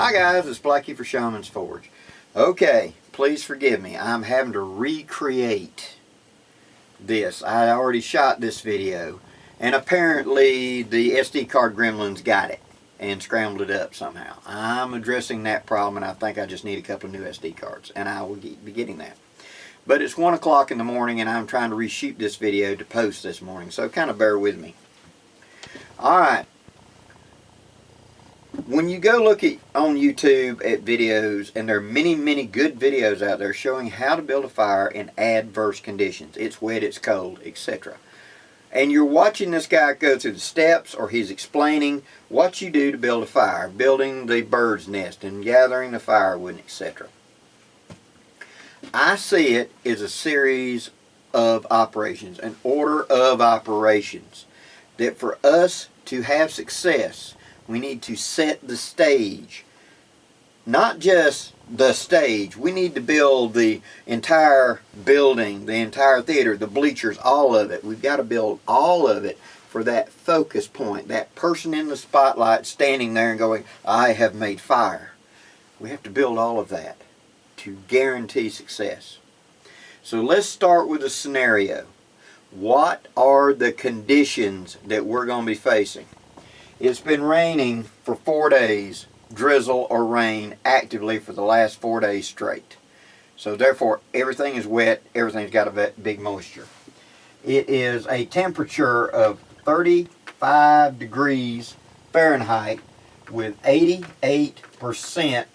Hi guys, it's Blackie for Shaman's Forge. Okay, please forgive me. I'm having to recreate this. I already shot this video, and apparently the SD card gremlins got it and scrambled it up somehow. I'm addressing that problem, and I think I just need a couple of new SD cards, and I will be getting that. But it's 1 o'clock in the morning, and I'm trying to reshoot this video to post this morning, so kind of bear with me. Alright. When you go look on YouTube at videos, and there are many good videos out there showing how to build a fire in adverse conditions. It's wet, it's cold, etc. And you're watching this guy go through the steps, or he's explaining what you do to build a fire, building the bird's nest and gathering the firewood, etc. I see it as a series of operations, an order of operations, that for us to have success, we need to set the stage. Not just the stage. We need to build the entire building, the entire theater, the bleachers, all of it. We've got to build all of it for that focus point, that person in the spotlight standing there and going, I have made fire. We have to build all of that to guarantee success. So let's start with a scenario. What are the conditions that we're going to be facing? It's been raining for 4 days, drizzle or rain actively for the last 4 days straight. So therefore everything is wet, everything's got a big moisture. It is a temperature of 35 degrees Fahrenheit with 88%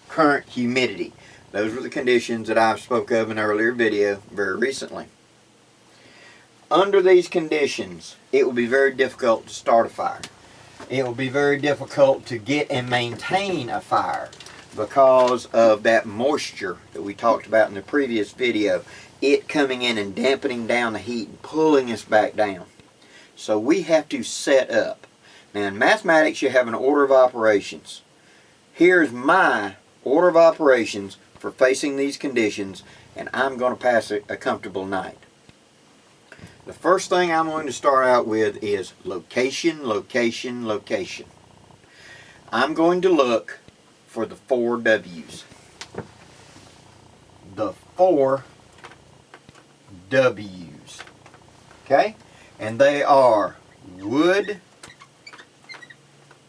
current humidity. Those were the conditions that I spoke of in an earlier video very recently. Under these conditions, it will be very difficult to start a fire. It will be very difficult to get and maintain a fire because of that moisture that we talked about in the previous video. It coming in and dampening down the heat and pulling us back down. So we have to set up. Now in mathematics you have an order of operations. Here's my order of operations for facing these conditions, and I'm going to pass a comfortable night. The first thing I'm going to start out with is location, location, location. I'm going to look for the 4 W's. The 4 W's. Okay? And they are wood,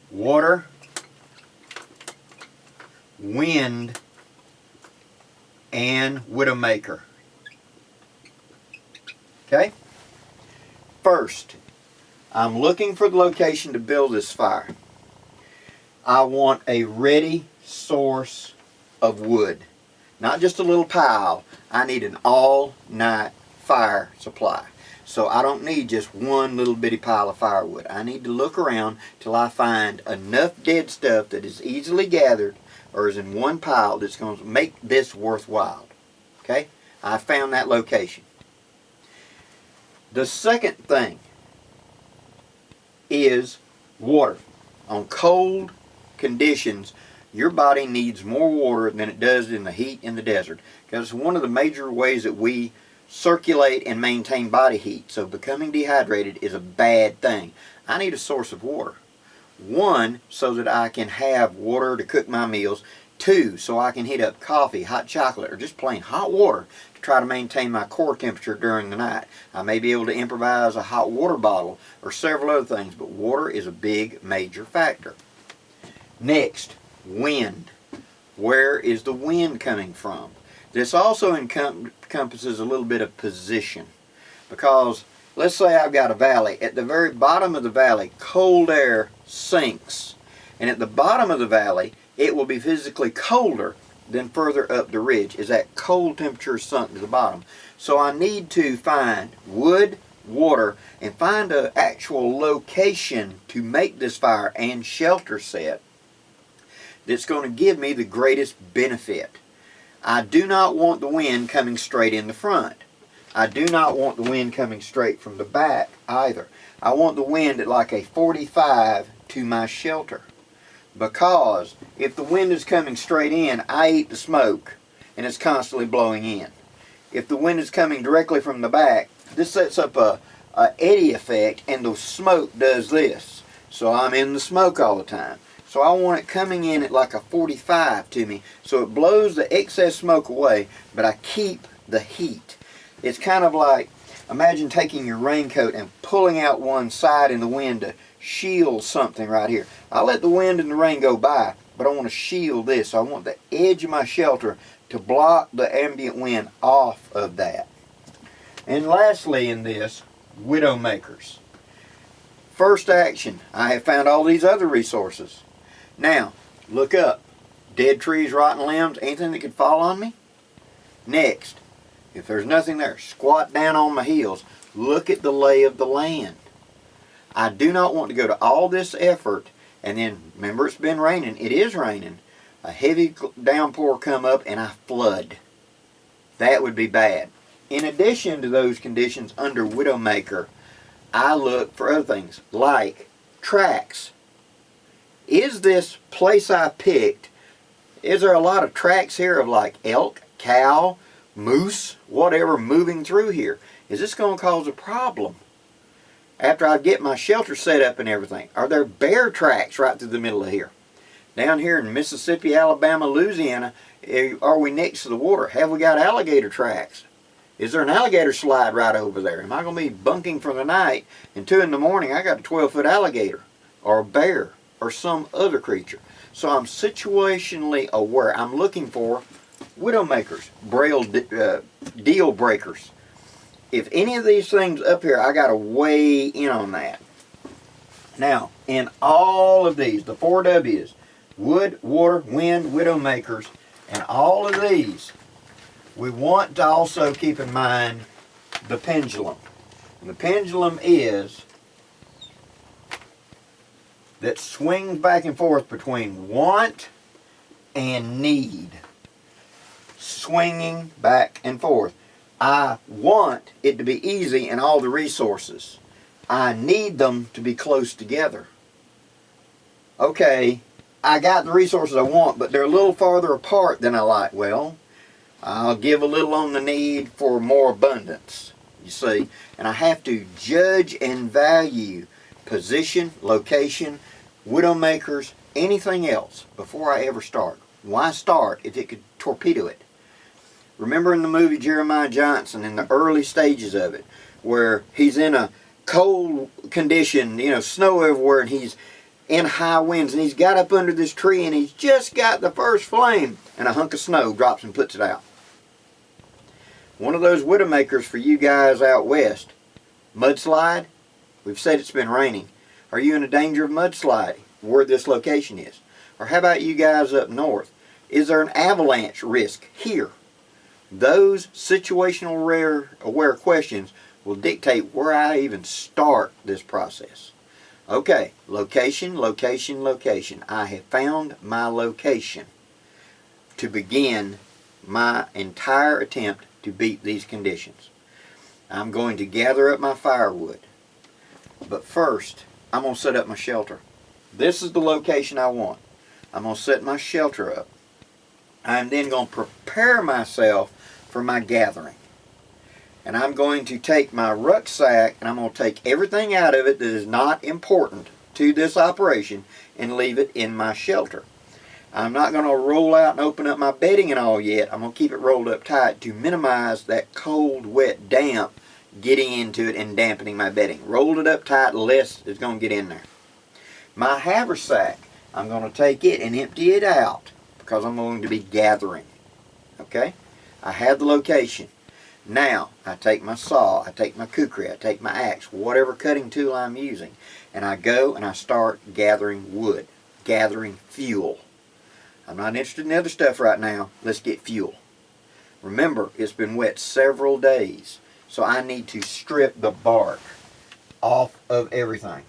water, wind, and widowmaker. Okay? First, I'm looking for the location to build this fire. I want a ready source of wood. Not just a little pile. I need an all-night fire supply. So I don't need just one little bitty pile of firewood. I need to look around till I find enough dead stuff that is easily gathered or is in one pile that's going to make this worthwhile. Okay? I found that location. The second thing is water. On cold conditions, your body needs more water than it does in the heat in the desert, because it's one of the major ways that we circulate and maintain body heat. So becoming dehydrated is a bad thing. I need a source of water. 1, so that I can have water to cook my meals. 2, so I can heat up coffee, hot chocolate, or just plain hot water to try to maintain my core temperature during the night. I may be able to improvise a hot water bottle or several other things, but water is a big major factor. Next, wind. Where is the wind coming from? This also encompasses a little bit of position, because let's say I've got a valley. At the very bottom of the valley, cold air sinks, and at the bottom of the valley it will be physically colder than further up the ridge as that cold temperature is sunk to the bottom. So I need to find wood, water, and find an actual location to make this fire and shelter set that's going to give me the greatest benefit. I do not want the wind coming straight in the front. I do not want the wind coming straight from the back either. I want the wind at like a 45 to my shelter. Because if the wind is coming straight in, I eat the smoke and it's constantly blowing in. If the wind is coming directly from the back, this sets up a eddy effect, and the smoke does this. So I'm in the smoke all the time. So So I want it coming in at like a 45 to me. So it blows the excess smoke away, but I keep the heat. It's kind of like, imagine taking your raincoat and pulling out one side in the wind to shield something right here. I let the wind and the rain go by, but I want to shield this. So I want the edge of my shelter to block the ambient wind off of that. And lastly in this, widow makers. First action, I have found all these other resources. Now, look up. Dead trees, rotten limbs, anything that could fall on me? Next, if there's nothing there, squat down on my heels. Look at the lay of the land. I do not want to go to all this effort and then, remember it's been raining. It is raining. A heavy downpour come up and I flood. That would be bad. In addition to those conditions under Widowmaker, I look for other things like tracks. Is this place I picked, is there a lot of tracks here of like elk, cow, moose, whatever moving through here? Is this going to cause a problem? After I get my shelter set up and everything, are there bear tracks right through the middle of here? Down here in Mississippi, Alabama, Louisiana, are we next to the water? Have we got alligator tracks? Is there an alligator slide right over there? Am I going to be bunking for the night and 2 in the morning I got a 12-foot alligator or a bear or some other creature? So I'm situationally aware. I'm looking for widowmakers, braille deal breakers. If any of these things up here, I got to weigh in on that. Now, in all of these, the 4 W's, wood, water, wind, widowmakers, and all of these, we want to also keep in mind the pendulum. And the pendulum is that swings back and forth between want and need. Swinging back and forth. I want it to be easy and all the resources. I need them to be close together. Okay, I got the resources I want, but they're a little farther apart than I like. Well, I'll give a little on the need for more abundance, you see. And I have to judge and value position, location, widowmakers, anything else before I ever start. Why start if it could torpedo it? Remember in the movie Jeremiah Johnson, in the early stages of it, where he's in a cold condition, you know, snow everywhere, and he's in high winds, and he's got up under this tree, and he's just got the first flame, and a hunk of snow drops and puts it out. One of those widowmakers for you guys out west. Mudslide? We've said it's been raining. Are you in a danger of mudsliding where this location is? Or how about you guys up north? Is there an avalanche risk here? Those situational aware questions will dictate where I even start this process. Okay, location, location, location. I have found my location to begin my entire attempt to beat these conditions. I'm going to gather up my firewood. But first, I'm going to set up my shelter. This is the location I want. I'm going to set my shelter up. I'm then going to prepare myself for my gathering. And I'm going to take my rucksack and I'm going to take everything out of it that is not important to this operation and leave it in my shelter. I'm not going to roll out and open up my bedding and all yet. I'm going to keep it rolled up tight to minimize that cold, wet, damp getting into it and dampening my bedding. Rolled it up tight, less is going to get in there. My haversack, I'm going to take it and empty it out because I'm going to be gathering. Okay? I have the location. Now, I take my saw, I take my kukri, I take my axe, whatever cutting tool I'm using, and I go and I start gathering wood, gathering fuel. I'm not interested in the other stuff right now. Let's get fuel. Remember, it's been wet several days, so I need to strip the bark off of everything.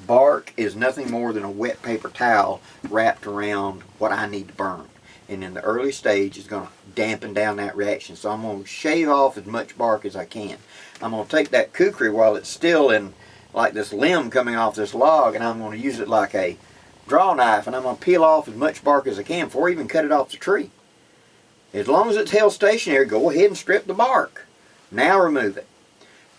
Bark is nothing more than a wet paper towel wrapped around what I need to burn. And in the early stage, it's going to dampen down that reaction. So I'm going to shave off as much bark as I can. I'm going to take that kukri while it's still in like this limb coming off this log, and I'm going to use it like a draw knife, and I'm going to peel off as much bark as I can before I even cut it off the tree. As long as it's held stationary, go ahead and strip the bark. Now remove it.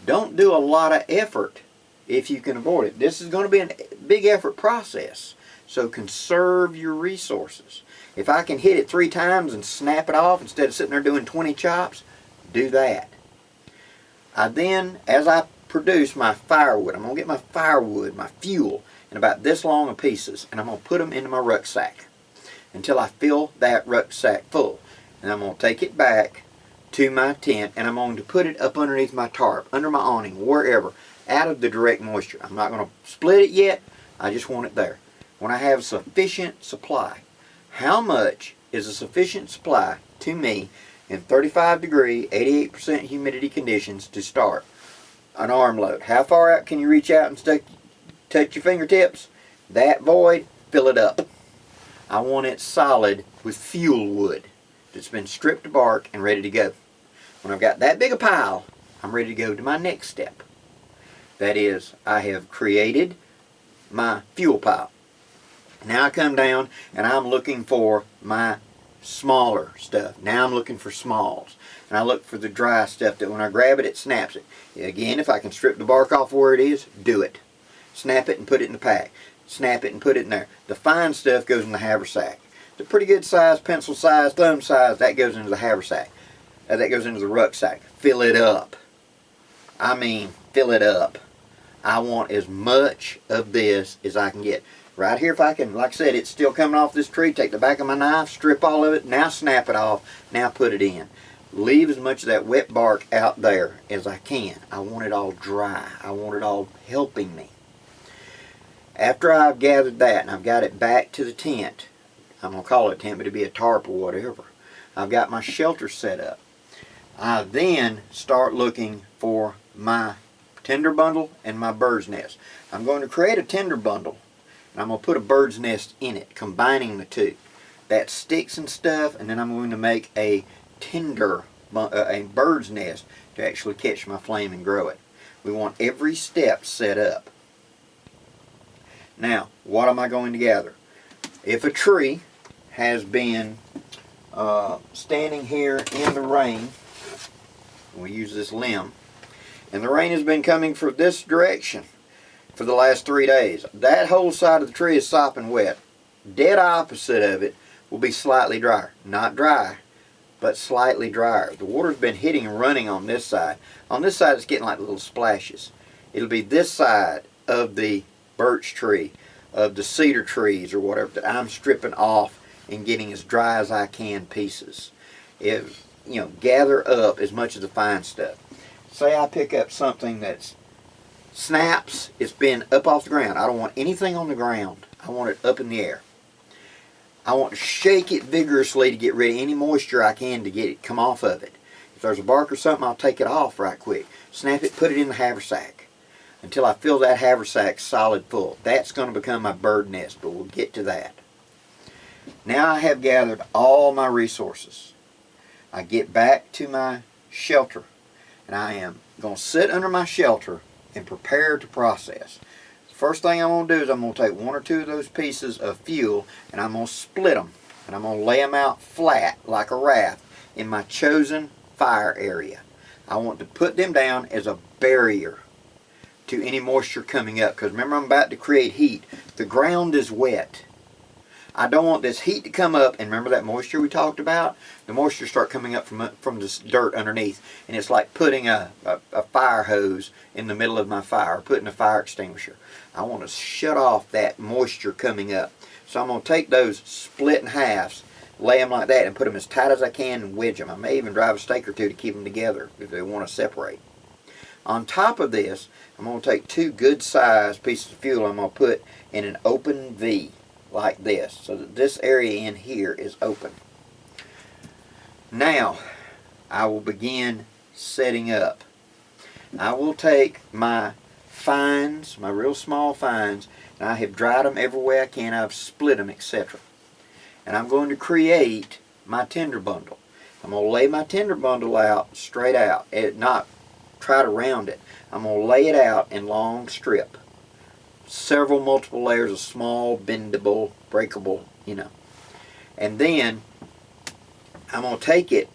Don't do a lot of effort if you can avoid it. This is going to be a big effort process. So conserve your resources. If I can hit it 3 times and snap it off instead of sitting there doing 20 chops, do that. I then, as I produce my firewood, I'm going to get my firewood, my fuel, in about this long of pieces, and I'm going to put them into my rucksack until I fill that rucksack full. And I'm going to take it back to my tent, and I'm going to put it up underneath my tarp, under my awning, wherever, out of the direct moisture. I'm not going to split it yet. I just want it there. When I have sufficient supply, how much is a sufficient supply to me in 35 degree, 88% humidity conditions to start an arm load? How far out can you reach out and touch your fingertips? That void, fill it up. I want it solid with fuel wood that's been stripped to bark and ready to go. When I've got that big a pile, I'm ready to go to my next step. That is, I have created my fuel pile. Now I come down and I'm looking for my smaller stuff. Now I'm looking for smalls. And I look for the dry stuff that when I grab it, it snaps it. Again, if I can strip the bark off where it is, do it. Snap it and put it in the pack. Snap it and put it in there. The fine stuff goes in the haversack. It's a pretty good size, pencil size, thumb size. That goes into the haversack. That goes into the rucksack. Fill it up. I mean, fill it up. I want as much of this as I can get. Right here, if I can, like I said, it's still coming off this tree. Take the back of my knife, strip all of it. Now snap it off. Now put it in. Leave as much of that wet bark out there as I can. I want it all dry. I want it all helping me. After I've gathered that and I've got it back to the tent, I'm going to call it a tent, but it'd be a tarp or whatever. I've got my shelter set up. I then start looking for my tinder bundle and my bird's nest. I'm going to create a tinder bundle and I'm going to put a bird's nest in it, combining the two. That sticks and stuff, and then I'm going to make a bird's nest to actually catch my flame and grow it. We want every step set up. Now, what am I going to gather? If a tree has been standing here in the rain, we use this limb, and the rain has been coming from this direction for the last 3 days. That whole side of the tree is sopping wet. Dead opposite of it will be slightly drier. Not dry, but slightly drier. The water's been hitting and running on this side. On this side it's getting like little splashes. It'll be this side of the birch tree, of the cedar trees or whatever, that I'm stripping off and getting as dry as I can pieces. Gather up as much of the fine stuff. Say I pick up something that's snaps, it's been up off the ground. I don't want anything on the ground. I want it up in the air. I want to shake it vigorously to get rid of any moisture I can to get it come off of it. If there's a bark or something, I'll take it off right quick. Snap it, put it in the haversack until I fill that haversack solid full. That's going to become my bird nest, but we'll get to that. Now I have gathered all my resources. I get back to my shelter, and I am going to sit under my shelter and prepare to process. The first thing I'm going to do is I'm going to take 1 or 2 of those pieces of fuel and I'm going to split them, and I'm going to lay them out flat like a raft in my chosen fire area. I want to put them down as a barrier to any moisture coming up, because remember, I'm about to create heat. The ground is wet. I don't want this heat to come up, and remember that moisture we talked about? The moisture start coming up from this dirt underneath, and it's like putting a fire hose in the middle of my fire, or putting a fire extinguisher. I want to shut off that moisture coming up. So I'm going to take those split in halves, lay them like that, and put them as tight as I can and wedge them. I may even drive a stake or 2 to keep them together if they want to separate. On top of this, I'm going to take 2 good sized pieces of fuel I'm going to put in an open V like this, so that this area in here is open. Now I will begin setting up. I will take my fines, my real small fines, and I have dried them every way I can. I've split them, etc. And I'm going to create my tinder bundle. I'm going to lay my tinder bundle out straight out, not try to round it. I'm going to lay it out in long strip. Several multiple layers of small, bendable, breakable, And then I'm going to take it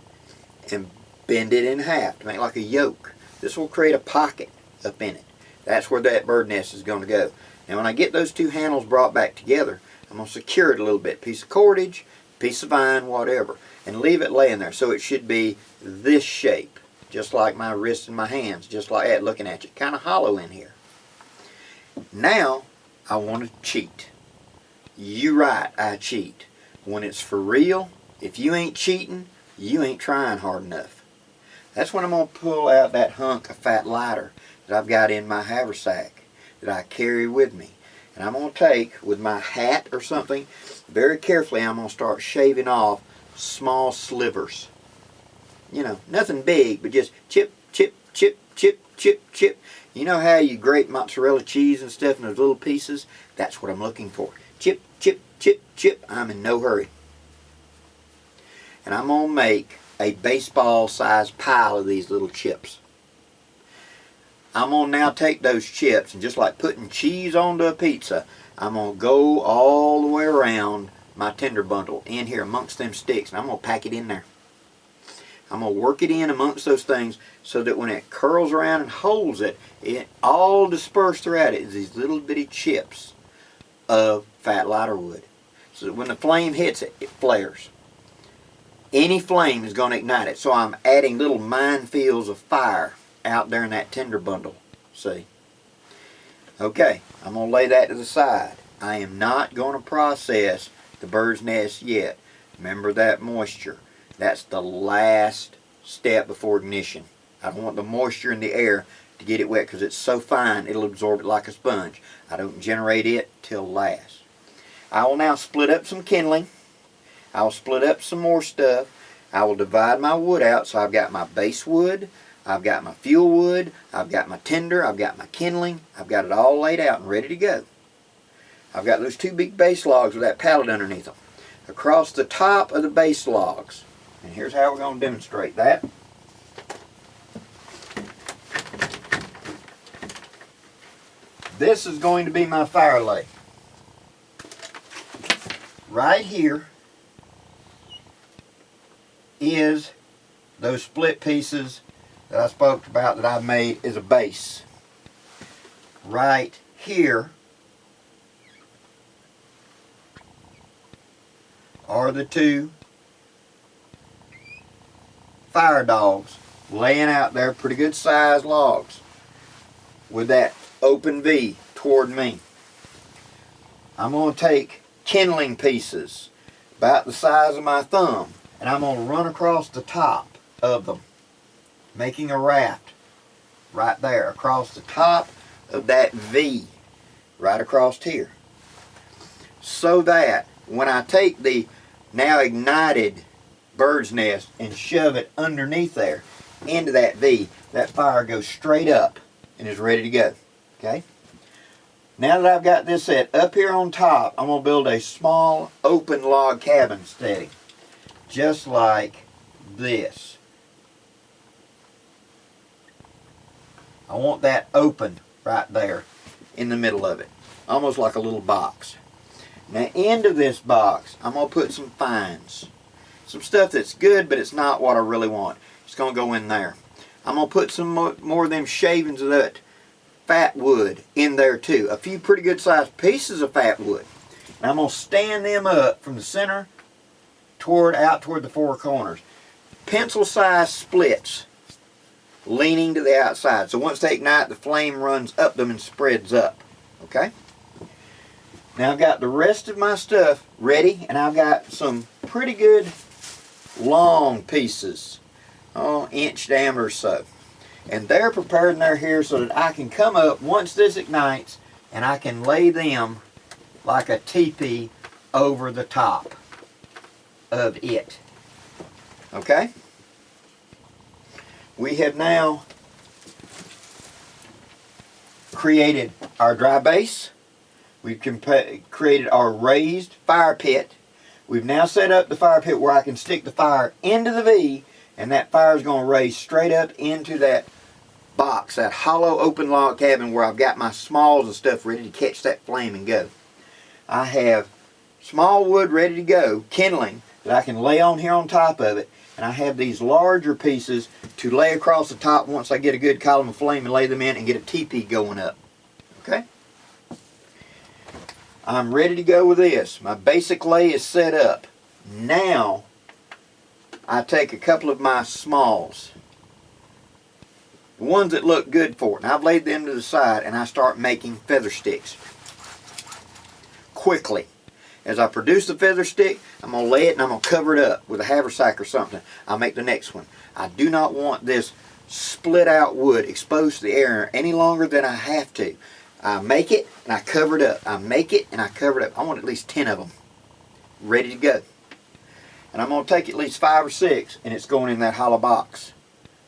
and bend it in half to make like a yoke. This will create a pocket up in it. That's where that bird nest is going to go. And when I get those 2 handles brought back together, I'm going to secure it a little bit. Piece of cordage, piece of vine, whatever. And leave it laying there. So it should be this shape. Just like my wrist and my hands. Just like that, looking at you. Kind of hollow in here. Now, I want to cheat. You right, I cheat. When it's for real, if you ain't cheating, you ain't trying hard enough. That's when I'm going to pull out that hunk of fat lighter that I've got in my haversack that I carry with me. And I'm going to take, with my hat or something, very carefully I'm going to start shaving off small slivers. You know, nothing big, but just chip, chip, chip, chip, chip, chip. You know how you grate mozzarella cheese and stuff in those little pieces? That's what I'm looking for. Chip, chip, chip, chip. I'm in no hurry. And I'm going to make a baseball-sized pile of these little chips. I'm going to now take those chips, and just like putting cheese onto a pizza, I'm going to go all the way around my tinder bundle in here amongst them sticks, and I'm going to pack it in there. I'm going to work it in amongst those things so that when it curls around and holds it, it all dispersed throughout it is these little bitty chips of fat lighter wood. So that when the flame hits it, it flares. Any flame is going to ignite it. So I'm adding little minefields of fire out there in that tinder bundle. See? Okay, I'm going to lay that to the side. I am not going to process the bird's nest yet. Remember that moisture. That's the last step before ignition. I don't want the moisture in the air to get it wet because it's so fine it'll absorb it like a sponge. I don't generate it till last. I will now split up some kindling. I will split up some more stuff. I will divide my wood out so I've got my base wood, I've got my fuel wood, I've got my tinder, I've got my kindling. I've got it all laid out and ready to go. I've got those two big base logs with that pallet underneath them. Across the top of the base logs, and here's how we're going to demonstrate that. This is going to be my fire lay. Right here is those split pieces that I spoke about that I made as a base. Right here are the two fire dogs laying out there, pretty good sized logs with that open V toward me. I'm going to take kindling pieces about the size of my thumb and I'm going to run across the top of them, making a raft right there across the top of that V right across here, so that when I take the now ignited bird's nest and shove it underneath there into that V, that fire goes straight up and is ready to go. Okay? Now that I've got this set up here on top, I'm going to build a small open log cabin steady, just like this. I want that open right there in the middle of it, almost like a little box. Now into this box, I'm going to put some fines. Some stuff that's good, but it's not what I really want. It's going to go in there. I'm going to put some more of them shavings of that fat wood in there too. A few pretty good sized pieces of fat wood. And I'm going to stand them up from the center out toward the four corners. Pencil sized splits leaning to the outside. So once they ignite, the flame runs up them and spreads up. Okay? Now I've got the rest of my stuff ready, and I've got some pretty good long pieces, inch diameter or so. And they're prepared and they're here so that I can come up once this ignites and I can lay them like a teepee over the top of it. Okay? We have now created our dry base. We've created our raised fire pit. We've now set up the fire pit where I can stick the fire into the V, and that fire is going to raise straight up into that box, that hollow open log cabin where I've got my smalls and stuff ready to catch that flame and go. I have small wood ready to go, kindling, that I can lay on here on top of it, and I have these larger pieces to lay across the top once I get a good column of flame and lay them in and get a teepee going up. Okay? I'm ready to go with this. My basic lay is set up. Now, I take a couple of my smalls, the ones that look good for it, and I've laid them to the side, and I start making feather sticks quickly. As I produce the feather stick, I'm going to lay it and I'm going to cover it up with a haversack or something. I'll make the next one. I do not want this split out wood exposed to the air any longer than I have to. I make it and I cover it up. I make it and I cover it up. I want at least 10 of them ready to go. And I'm going to take at least 5 or 6, and it's going in that hollow box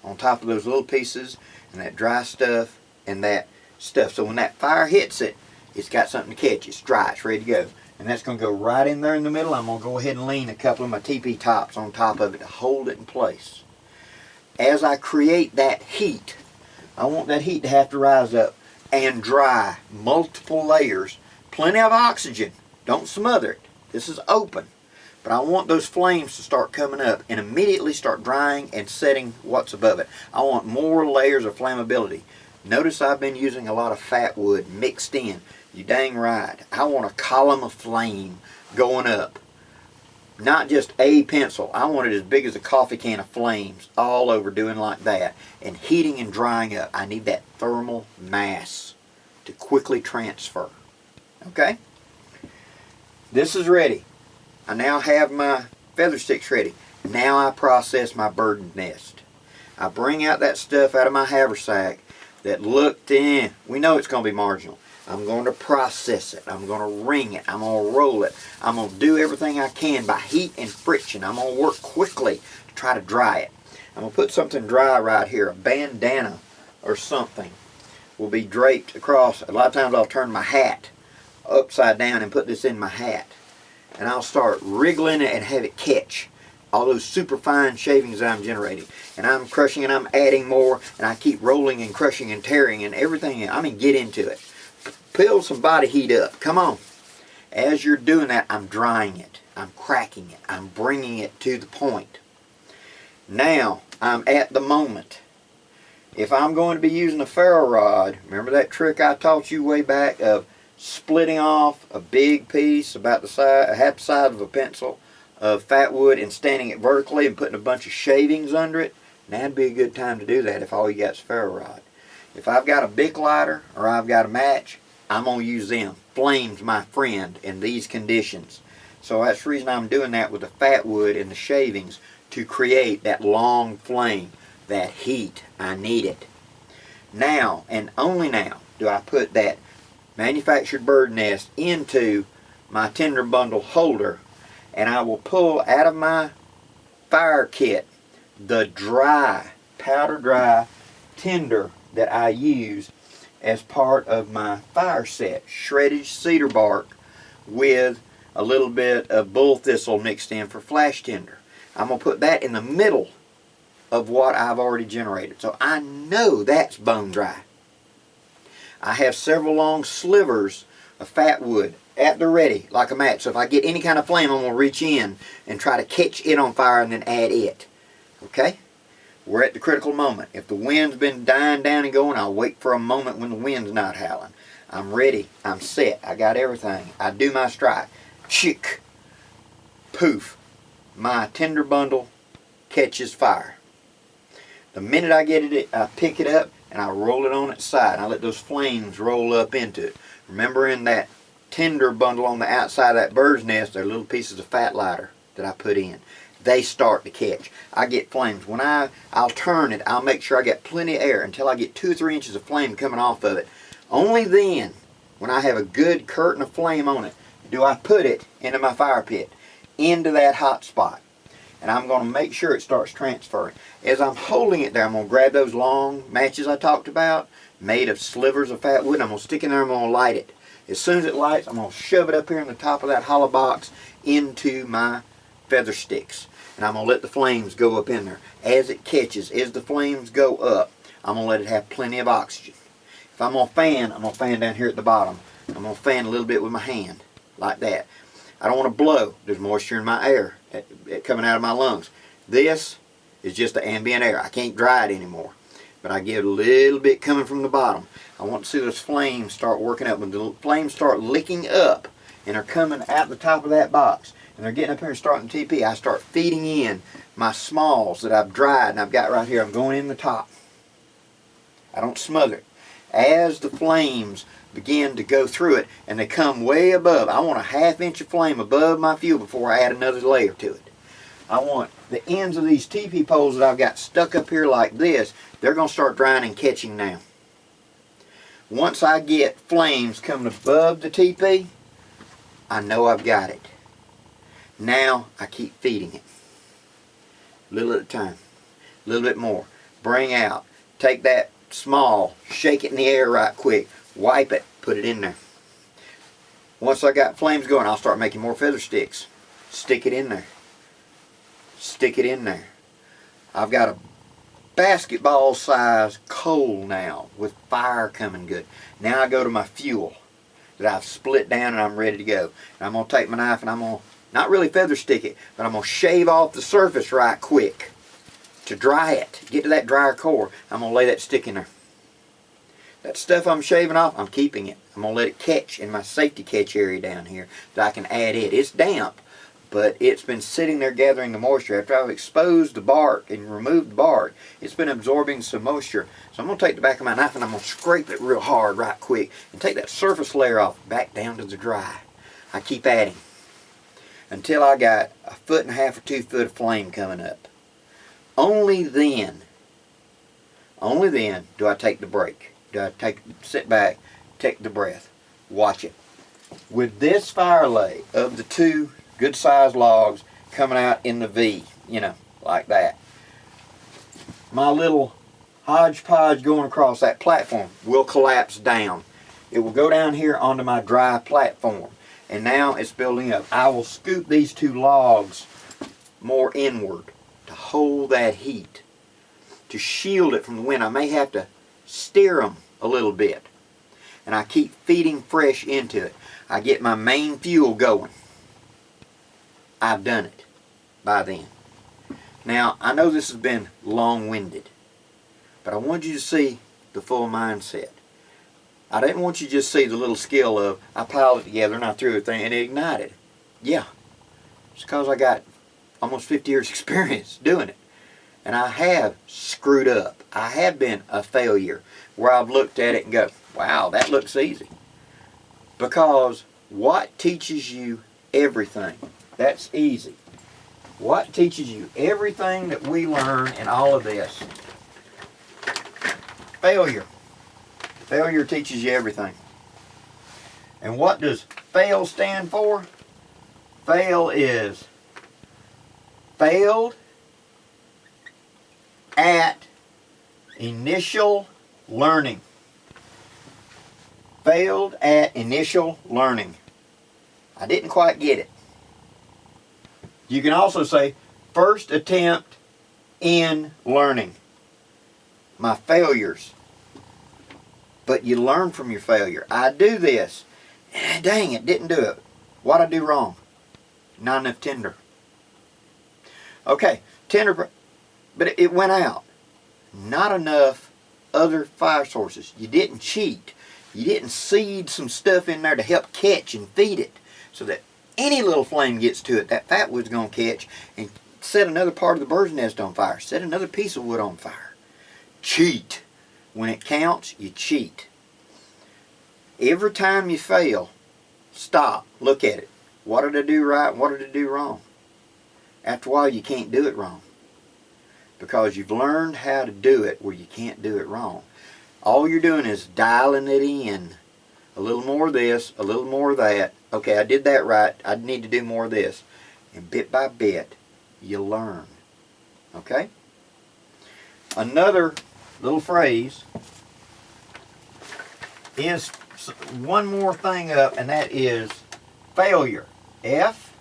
on top of those little pieces and that dry stuff and that stuff. So when that fire hits it, it's got something to catch. It's dry. It's ready to go. And that's going to go right in there in the middle. I'm going to go ahead and lean a couple of my TP tops on top of it to hold it in place. As I create that heat, I want that heat to have to rise up and dry multiple layers. Plenty of oxygen. Don't smother it. This is open. But I want those flames to start coming up and immediately start drying and setting what's above it. I want more layers of flammability. Notice I've been using a lot of fat wood mixed in. You dang right. I want a column of flame going up. Not just a pencil. I want it as big as a coffee can of flames all over, doing like that. And heating and drying up. I need that thermal mass to quickly transfer. Okay? This is ready. I now have my feather sticks ready. Now I process my bird's nest. I bring out that stuff out of my haversack that looked in. We know it's going to be marginal. I'm going to process it. I'm going to wring it. I'm going to roll it. I'm going to do everything I can by heat and friction. I'm going to work quickly to try to dry it. I'm going to put something dry right here. A bandana or something will be draped across. A lot of times I'll turn my hat upside down and put this in my hat. And I'll start wriggling it and have it catch all those super fine shavings that I'm generating. And I'm crushing and I'm adding more. And I keep rolling and crushing and tearing and everything. I mean, get into it. Build some body heat up. Come on. As you're doing that, I'm drying it. I'm cracking it. I'm bringing it to the point. Now, I'm at the moment. If I'm going to be using a ferro rod, remember that trick I taught you way back of splitting off a big piece about the size, half the size of a pencil of fat wood and standing it vertically and putting a bunch of shavings under it? Now'd be a good time to do that if all you got is ferro rod. If I've got a Bic lighter or I've got a match, I'm going to use them. Flame's my friend in these conditions. So that's the reason I'm doing that with the fat wood and the shavings, to create that long flame, that heat. I need it. Now, and only now, do I put that manufactured bird nest into my tinder bundle holder, and I will pull out of my fire kit the dry, powder dry tinder that I use as part of my fire set. Shredded cedar bark with a little bit of bull thistle mixed in for flash tinder. I'm going to put that in the middle of what I've already generated. So I know that's bone dry. I have several long slivers of fat wood at the ready, like a match. So if I get any kind of flame, I'm going to reach in and try to catch it on fire and then add it. Okay? We're at the critical moment. If the wind's been dying down and going, I'll wait for a moment when the wind's not howling. I'm ready. I'm set. I got everything. I do my strike. Chick. Poof. My tinder bundle catches fire. The minute I get it, I pick it up and I roll it on its side. I let those flames roll up into it. Remember, in that tinder bundle on the outside of that bird's nest, there are little pieces of fat lighter that I put in. They start to catch. I get flames. When I'll turn it, I'll make sure I get plenty of air until I get 2 or 3 inches of flame coming off of it. Only then, when I have a good curtain of flame on it, do I put it into my fire pit, into that hot spot. And I'm going to make sure it starts transferring. As I'm holding it there, I'm going to grab those long matches I talked about, made of slivers of fat wood. I'm going to stick in there and I'm going to light it. As soon as it lights, I'm going to shove it up here in the top of that hollow box into my feather sticks. And I'm going to let the flames go up in there. As it catches, as the flames go up, I'm going to let it have plenty of oxygen. If I'm going to fan, I'm going to fan down here at the bottom. I'm going to fan a little bit with my hand, like that. I don't want to blow. There's moisture in my air coming out of my lungs. This is just the ambient air. I can't dry it anymore. But I get a little bit coming from the bottom. I want to see those flames start working up. When the flames start licking up, and they're coming out the top of that box, and they're getting up here and starting to TP, I start feeding in my smalls that I've dried and I've got right here. I'm going in the top. I don't smother it. As the flames begin to go through it and they come way above, I want a 1/2 inch of flame above my fuel before I add another layer to it. I want the ends of these TP poles that I've got stuck up here like this, they're going to start drying and catching now. Once I get flames coming above the TP, I know I've got it. Now I keep feeding it. A little at a time. A little bit more. Bring out. Take that small, shake it in the air right quick, wipe it, put it in there. Once I got flames going, I'll start making more feather sticks. Stick it in there. Stick it in there. I've got a basketball size coal now with fire coming good. Now I go to my fuel that I've split down and I'm ready to go. And I'm going to take my knife and I'm going to, not really feather stick it, but I'm going to shave off the surface right quick to dry it. Get to that drier core. I'm going to lay that stick in there. That stuff I'm shaving off, I'm keeping it. I'm going to let it catch in my safety catch area down here that I can add it. It's damp, but it's been sitting there gathering the moisture. After I've exposed the bark and removed the bark, it's been absorbing some moisture. So I'm going to take the back of my knife and I'm going to scrape it real hard right quick and take that surface layer off back down to the dry. I keep adding until I got 1.5 feet or 2 feet of flame coming up. Only then do I take the break. Do I sit back, take the breath, watch it. With this fire lay of the 2 good sized logs coming out in the V, you know, like that, my little hodgepodge going across that platform will collapse down. It will go down here onto my dry platform. And now it's building up. I will scoop these 2 logs more inward to hold that heat, to shield it from the wind. I may have to steer them a little bit. And I keep feeding fresh into it. I get my main fuel going. I've done it by then. Now, I know this has been long-winded, but I want you to see the full mindset. I didn't want you to just see the little skill of, I piled it together and I threw it and it ignited. Yeah, it's because I got almost 50 years experience doing it. And I have screwed up. I have been a failure where I've looked at it and go, wow, that looks easy. Because what teaches you everything? That's easy. What teaches you everything that we learn in all of this? Failure. Failure teaches you everything. And what does fail stand for? Fail is failed at initial learning. Failed at initial learning. I didn't quite get it. You can also say first attempt in learning. My failures. But you learn from your failure. I do this. Dang it, didn't do it. What'd I do wrong? Not enough tinder. Okay, tinder, but it went out. Not enough other fire sources. You didn't cheat. You didn't seed some stuff in there to help catch and feed it so that any little flame gets to it, that fat wood's going to catch and set another part of the bird's nest on fire. Set another piece of wood on fire. Cheat. When it counts, you cheat. Every time you fail, stop. Look at it. What did I do right? What did I do wrong? After a while, you can't do it wrong. Because you've learned how to do it where you can't do it wrong. All you're doing is dialing it in. A little more of this, a little more of that. Okay, I did that right. I need to do more of this. And bit by bit, you learn. Okay? Another little phrase is one more thing up, and that is failure. F-A-I-L-U-R-E.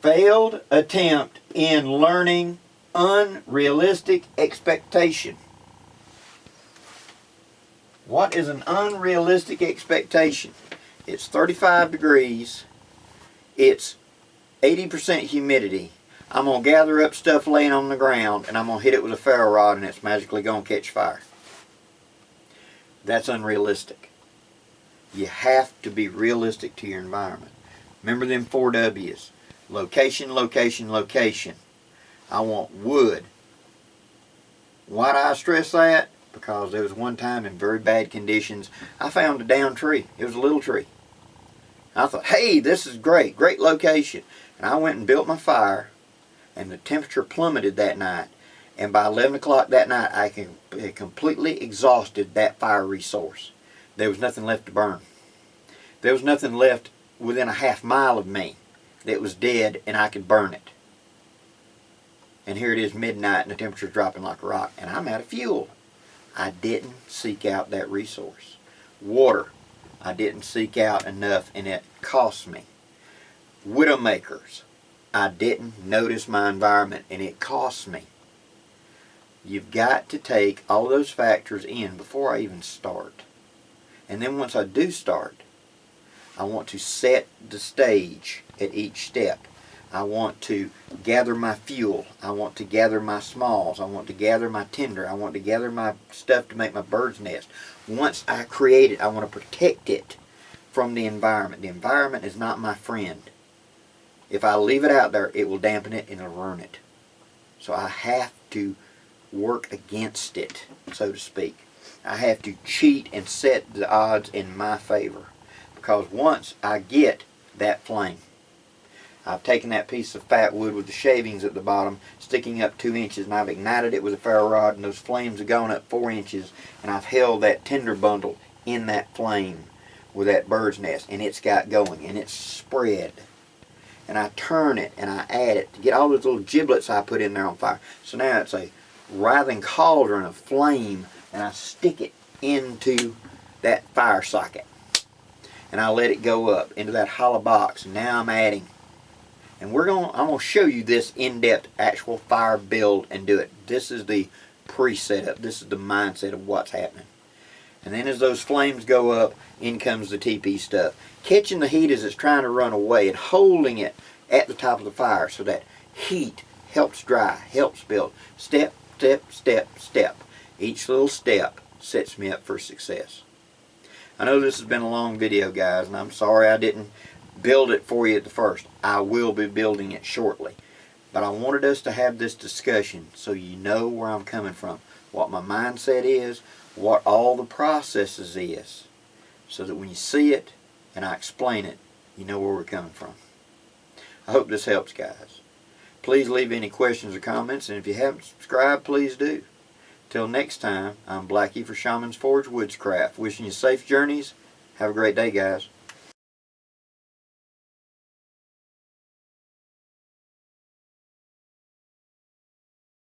Failed attempt in learning unrealistic expectation. What is an unrealistic expectation? It's 35 degrees. It's 80% humidity. I'm going to gather up stuff laying on the ground and I'm going to hit it with a ferro rod and it's magically going to catch fire. That's unrealistic. You have to be realistic to your environment. Remember them 4 W's. Location, location, location. I want wood. Why do I stress that? Because there was one time in very bad conditions, I found a downed tree. It was a little tree. I thought, hey, this is great, great location. And I went and built my fire, and the temperature plummeted that night. And by 11 o'clock that night, I had completely exhausted that fire resource. There was nothing left to burn. There was nothing left within a half mile of me that was dead and I could burn it. And here it is midnight and the temperature's dropping like a rock and I'm out of fuel. I didn't seek out that resource. Water, I didn't seek out enough and it cost me. Widowmakers, I didn't notice my environment and it cost me. You've got to take all those factors in before I even start. And then once I do start, I want to set the stage at each step. I want to gather my fuel. I want to gather my smalls. I want to gather my tinder. I want to gather my stuff to make my bird's nest. Once I create it, I want to protect it from the environment. The environment is not my friend. If I leave it out there, it will dampen it and it'll ruin it. So I have to work against it, so to speak. I have to cheat and set the odds in my favor. Because once I get that flame, I've taken that piece of fat wood with the shavings at the bottom, sticking up 2 inches, and I've ignited it with a ferro rod, and those flames have gone up 4 inches, and I've held that tinder bundle in that flame with that bird's nest, and it's got going, and it's spread. And I turn it, and I add it to get all those little giblets I put in there on fire. So now it's a writhing cauldron of flame, and I stick it into that fire socket. And I let it go up into that hollow box. And now I'm adding. And I'm going to show you this in-depth actual fire build and do it. This is the pre-setup. This is the mindset of what's happening. And then as those flames go up, in comes the TP stuff. Catching the heat as it's trying to run away and holding it at the top of the fire so that heat helps dry, helps build. Step, step, step, step. Each little step sets me up for success. I know this has been a long video, guys, and I'm sorry I didn't build it for you at the first. I will be building it shortly. But I wanted us to have this discussion so you know where I'm coming from, what my mindset is, what all the processes is, so that when you see it and I explain it, you know where we're coming from. I hope this helps, guys. Please leave any questions or comments, and if you haven't subscribed, please do. Till next time, I'm Blackie for Shaman's Forge Woodscraft. Wishing you safe journeys. Have a great day, guys.